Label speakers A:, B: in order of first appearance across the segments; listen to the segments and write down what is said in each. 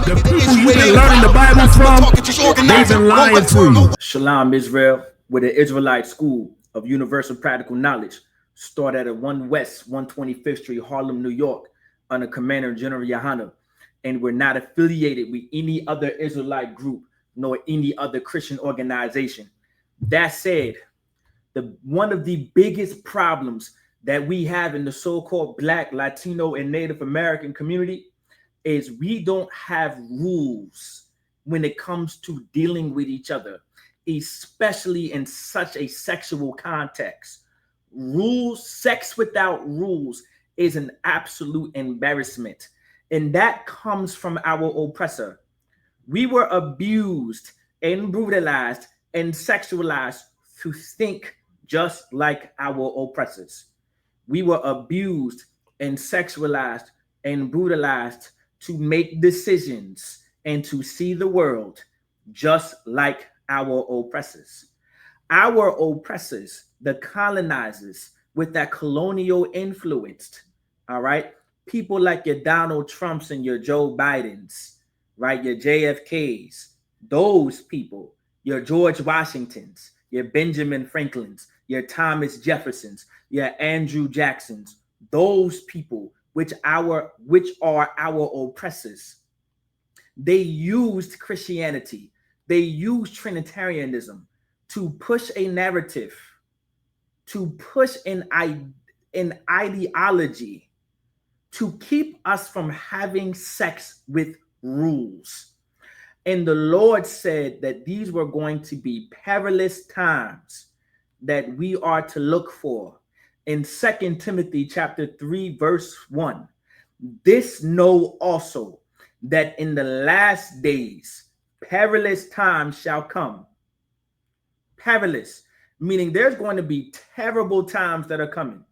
A: The people you've been learning the Bible from, they've been lying to you.
B: Shalom, Israel, where the Israelite School of Universal Practical Knowledge started at 1 West 125th Street, Harlem, New York, under Commander GEN.YAHANNA, and we're not affiliated with any other Israelite group nor any other Christian organization. That said, one of the biggest problems that we have in the so-called Black, Latino, and Native American community is we don't have rules when it comes to dealing with each other, especially in such a sexual context. Rules, sex without rules is an absolute embarrassment. And that comes from our oppressor. We were abused and brutalized and sexualized to think just like our oppressors. We were abused and sexualized and brutalized to make decisions and to see the world just like our oppressors. Our oppressors, the colonizers with that colonial influence, all right? People like your Donald Trumps and your Joe Bidens, right? Your JFKs, those people, your George Washingtons, your Benjamin Franklins, your Thomas Jeffersons, your Andrew Jacksons, those people which are our oppressors. They used Christianity, they used Trinitarianism to push a narrative, to push an ideology, to keep us from having sex with rules. And the Lord said that these were going to be perilous times that we are to look for. In 2 Timothy chapter 3, verse 1, this know also that in the last days perilous times shall come. Perilous, meaning there's going to be terrible times that are coming.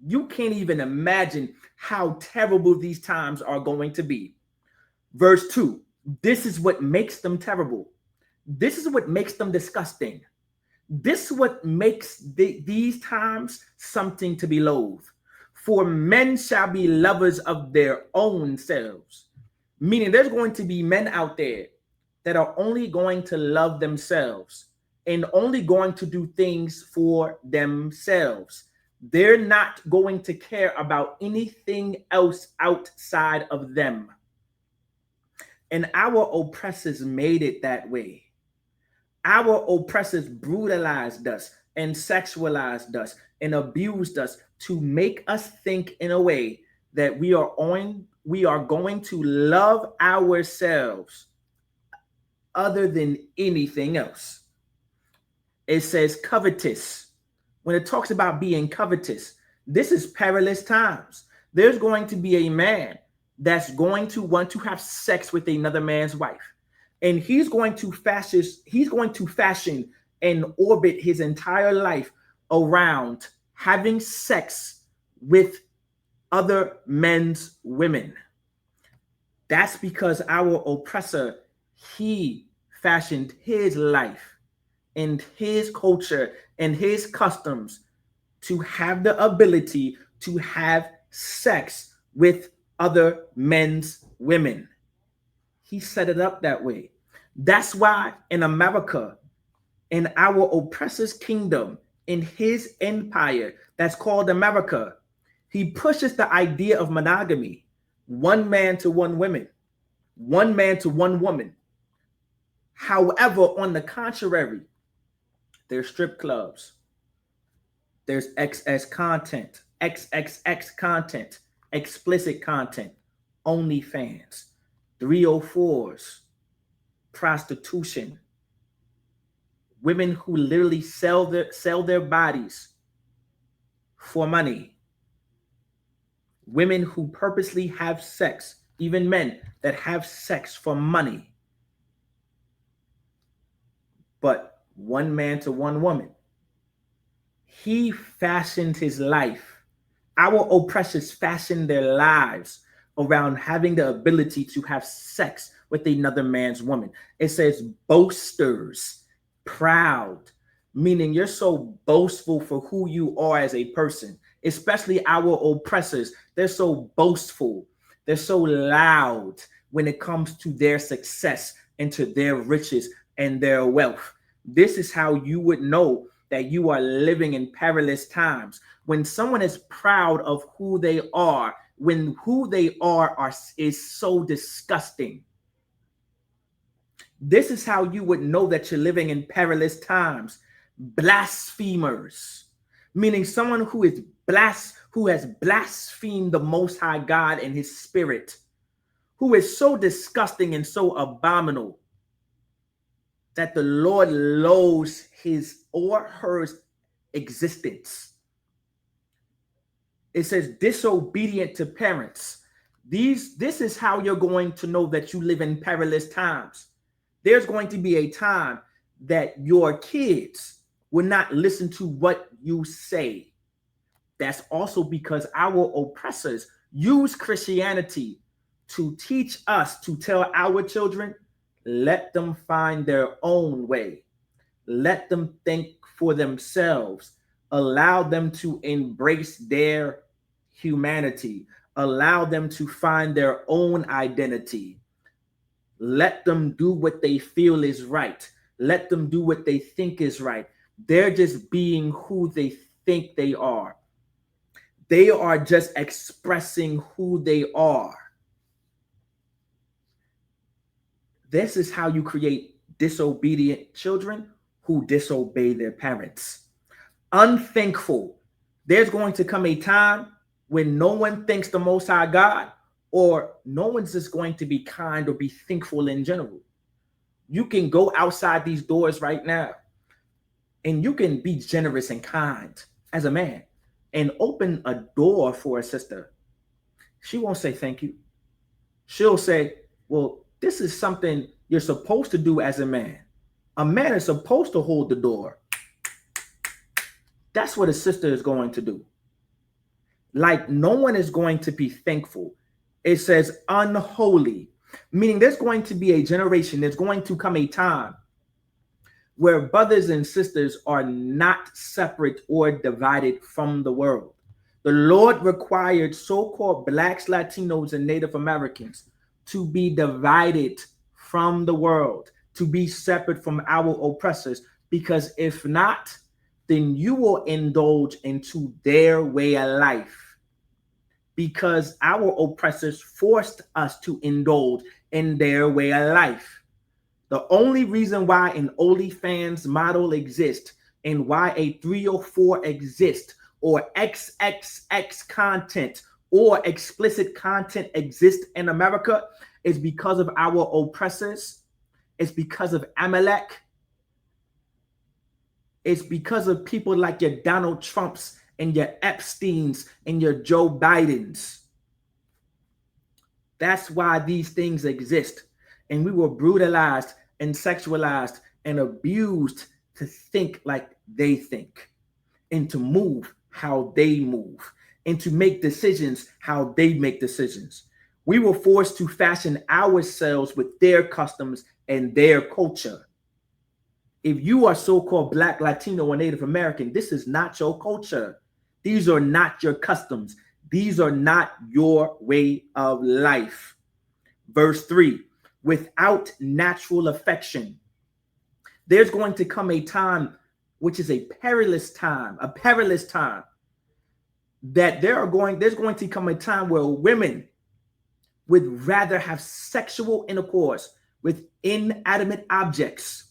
B: You can't even imagine how terrible these times are going to be. Verse 2, this is what makes them terrible. This is what makes them disgusting. This is what makes these times something to be loathed. For men shall be lovers of their own selves. Meaning there's going to be men out there that are only going to love themselves and only going to do things for themselves. They're not going to care about anything else outside of them. And our oppressors made it that way. Our oppressors brutalized us and sexualized us and abused us to make us think in a way that we are going to love ourselves other than anything else. It says covetous. When it talks about being covetous, this is perilous times. There's going to be a man that's going to want to have sex with another man's wife. And he's going to fashion and orbit his entire life around having sex with other men's women. That's because our oppressor, he fashioned his life and his culture and his customs to have the ability to have sex with other men's women. He set it up that way. That's why in America, in our oppressor's kingdom, in his empire that's called America, he pushes the idea of monogamy, one man to one woman, one man to one woman. However, on the contrary, there's strip clubs, there's XXX content, explicit content, OnlyFans, 304s, prostitution, women who literally sell their bodies for money, women who purposely have sex, even men that have sex for money, but one man to one woman. He fashioned his life. Our oppressors fashioned their lives around having the ability to have sex with another man's woman. It says boasters, proud, meaning you're so boastful for who you are as a person, especially our oppressors. They're so boastful. They're so loud. when it comes to their success and to their riches and their wealth. This is how you would know that you are living in perilous times. When someone is proud of who they are, when who they are is so disgusting. This is how you would know that you're living in perilous times. Blasphemers, meaning someone who has blasphemed the Most High God and his spirit, who is so disgusting and so abominable that the Lord loathes his or her existence. It says disobedient to parents. This is how you're going to know that you live in perilous times. There's going to be a time that your kids will not listen to what you say. That's also because our oppressors use Christianity to teach us, to tell our children, let them find their own way. Let them think for themselves. Allow them to embrace their humanity. Allow them to find their own identity. Let them do what they feel is right. Let them do what they think is right. They're just being who they think they are. They are just expressing who they are. This is how you create disobedient children who disobey their parents. Unthankful. There's going to come a time when no one thanks the Most High God, or no one's just going to be kind or be thankful in general. You can go outside these doors right now and you can be generous and kind as a man and open a door for a sister. She won't say thank you. She'll say, well, this is something you're supposed to do as a man. A man is supposed to hold the door. That's what a sister is going to do. Like, no one is going to be thankful. It says unholy, meaning there's going to be a generation, there's going to come a time where brothers and sisters are not separate or divided from the world. The Lord required so-called Blacks, Latinos, and Native Americans to be divided from the world, to be separate from our oppressors, because if not, then you will indulge into their way of life, because our oppressors forced us to indulge in their way of life. The only reason why an OnlyFans model exists and why a 304 exists, or XXX content or explicit content exists in America, is because of our oppressors. It's because of Amalek. It's because of people like your Donald Trumps and your Epsteins and your Joe Bidens. That's why these things exist. And we were brutalized and sexualized and abused to think like they think, and to move how they move, and to make decisions how they make decisions. We were forced to fashion ourselves with their customs and their culture. If you are so-called Black, Latino, or Native American, this is not your culture. These are not your customs. These are not your way of life. Verse 3, without natural affection. There's going to come a time, which is a perilous time, that there's going to come a time where women would rather have sexual intercourse with inanimate objects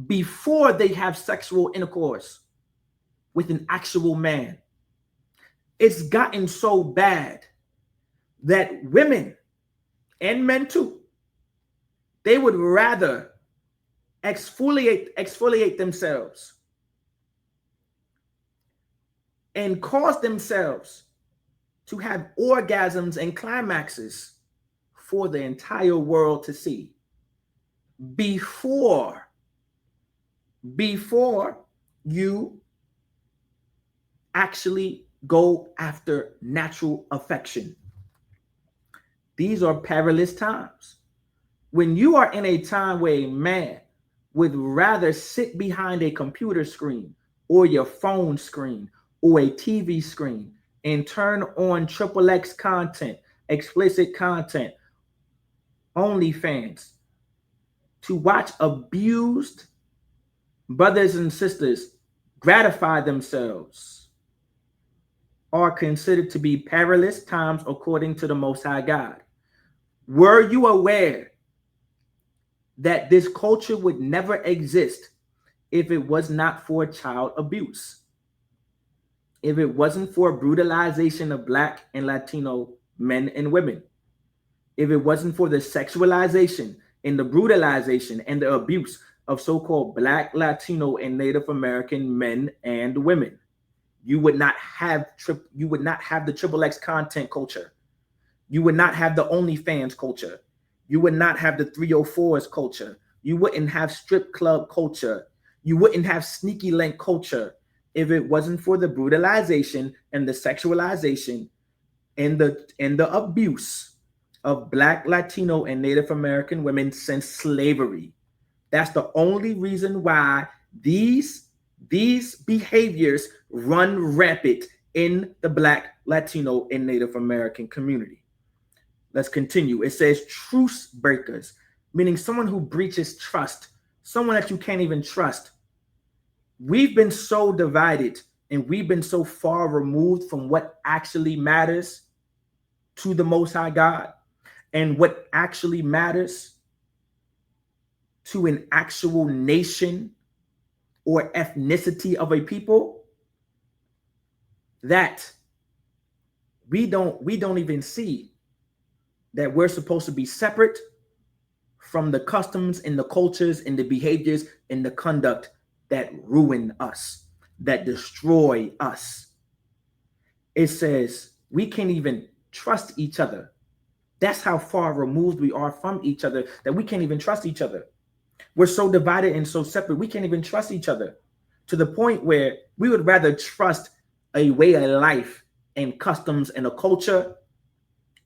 B: before they have sexual intercourse with an actual man. It's gotten so bad that women and men too, they would rather exfoliate themselves and cause themselves to have orgasms and climaxes for the entire world to see before you actually go after natural affection. These are perilous times. When you are in a time where a man would rather sit behind a computer screen or your phone screen or a TV screen and turn on XXX content, explicit content, OnlyFans, to watch abused brothers and sisters gratify themselves, are considered to be perilous times according to the Most High God. Were you aware that this culture would never exist if it was not for child abuse? If it wasn't for brutalization of Black and Latino men and women? If it wasn't for the sexualization and the brutalization and the abuse of so-called Black, Latino, and Native American men and women, you would not have the XXX content culture. You would not have the OnlyFans culture. You would not have the 304s culture. You wouldn't have strip club culture. You wouldn't have sneaky link culture if it wasn't for the brutalization and the sexualization and the abuse of Black, Latino, and Native American women since slavery. That's the only reason why these behaviors run rampant in the Black, Latino, and Native American community. Let's continue. It says truce breakers, meaning someone who breaches trust, someone that you can't even trust. We've been so divided and we've been so far removed from what actually matters to the Most High God and what actually matters to an actual nation or ethnicity of a people, that we don't even see that we're supposed to be separate from the customs and the cultures and the behaviors and the conduct that ruin us, that destroy us. It says we can't even trust each other. That's how far removed we are from each other, that we can't even trust each other. We're so divided and so separate, we can't even trust each other, to the point where we would rather trust a way of life and customs and a culture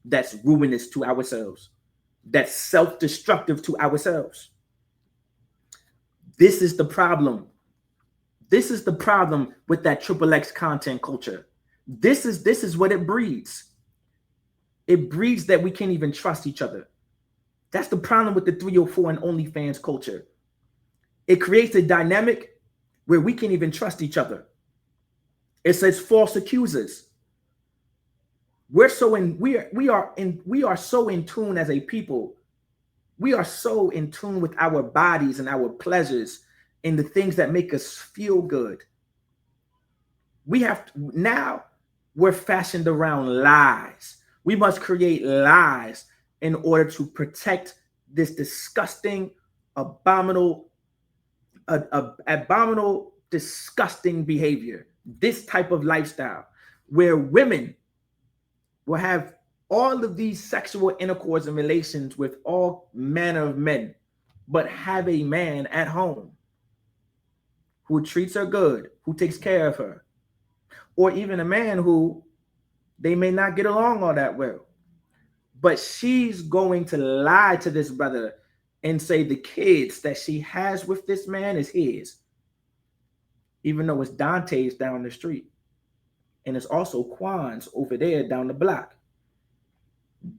B: that's ruinous to ourselves, that's self-destructive to ourselves. This is the problem. This is the problem with that XXX content culture. This is what it breeds. It breeds that we can't even trust each other. That's the problem with the 304 and OnlyFans culture. It creates a dynamic where we can't even trust each other. It says false accusers. We are so in tune as a people. We are so in tune with our bodies and our pleasures and the things that make us feel good. Now we're fashioned around lies. We must create lies in order to protect this disgusting, abominable, disgusting behavior, this type of lifestyle, where women will have all of these sexual intercourse and relations with all manner of men, but have a man at home who treats her good, who takes care of her, or even a man who they may not get along all that well, but she's going to lie to this brother and say the kids that she has with this man is his, even though it's Dante's down the street. And it's also Quan's over there down the block.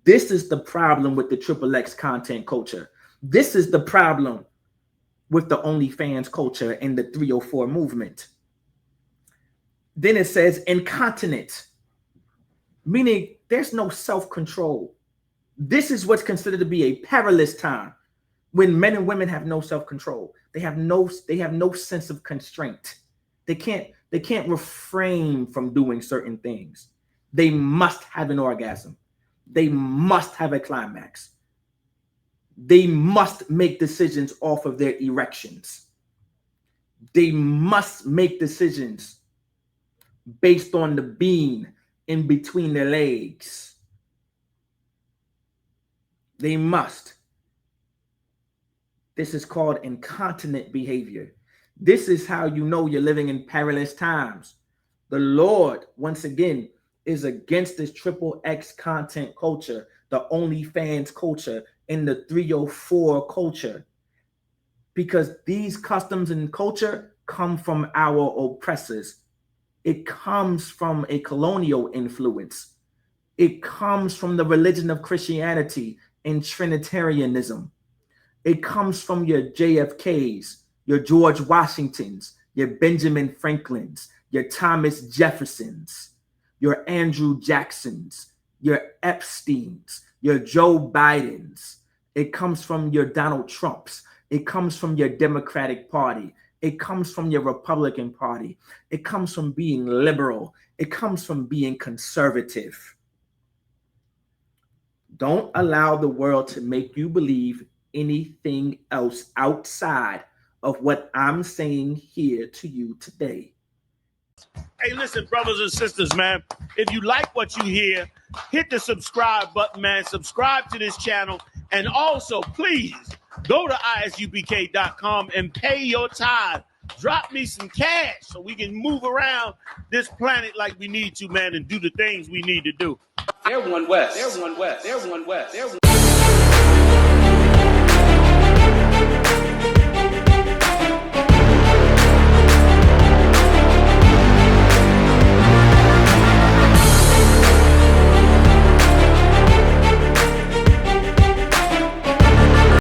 B: This is the problem with the XXX content culture. This is the problem with the OnlyFans culture and the 304 movement. Then it says incontinent, meaning there's no self-control. This is what's considered to be a perilous time, when men and women have no self-control. They have no sense of constraint. They can't refrain from doing certain things. They must have an orgasm. They must have a climax. They must make decisions off of their erections. They must make decisions based on the bean in between their legs. They must. This is called incontinent behavior. This is how you know you're living in perilous times. The Lord, once again, is against this XXX content culture, the OnlyFans culture, and the 304 culture, because these customs and culture come from our oppressors. It comes from a colonial influence. It comes from the religion of Christianity in Trinitarianism. It comes from your JFKs, your George Washingtons, your Benjamin Franklins, your Thomas Jeffersons, your Andrew Jacksons, your Epsteins, your Joe Bidens. It comes from your Donald Trumps. It comes from your Democratic Party. It comes from your Republican Party. It comes from being liberal. It comes from being conservative. Don't allow the world to make you believe anything else outside of what I'm saying here to you today.
C: Hey, listen, brothers and sisters, man, if you like what you hear, hit the subscribe button, man. Subscribe to this channel. And also, please go to ISUPK.com and pay your tithe. Drop me some cash so we can move around this planet like we need to, man, and do the things we need to do.
D: They're one West. They're one West. They're one West. They're one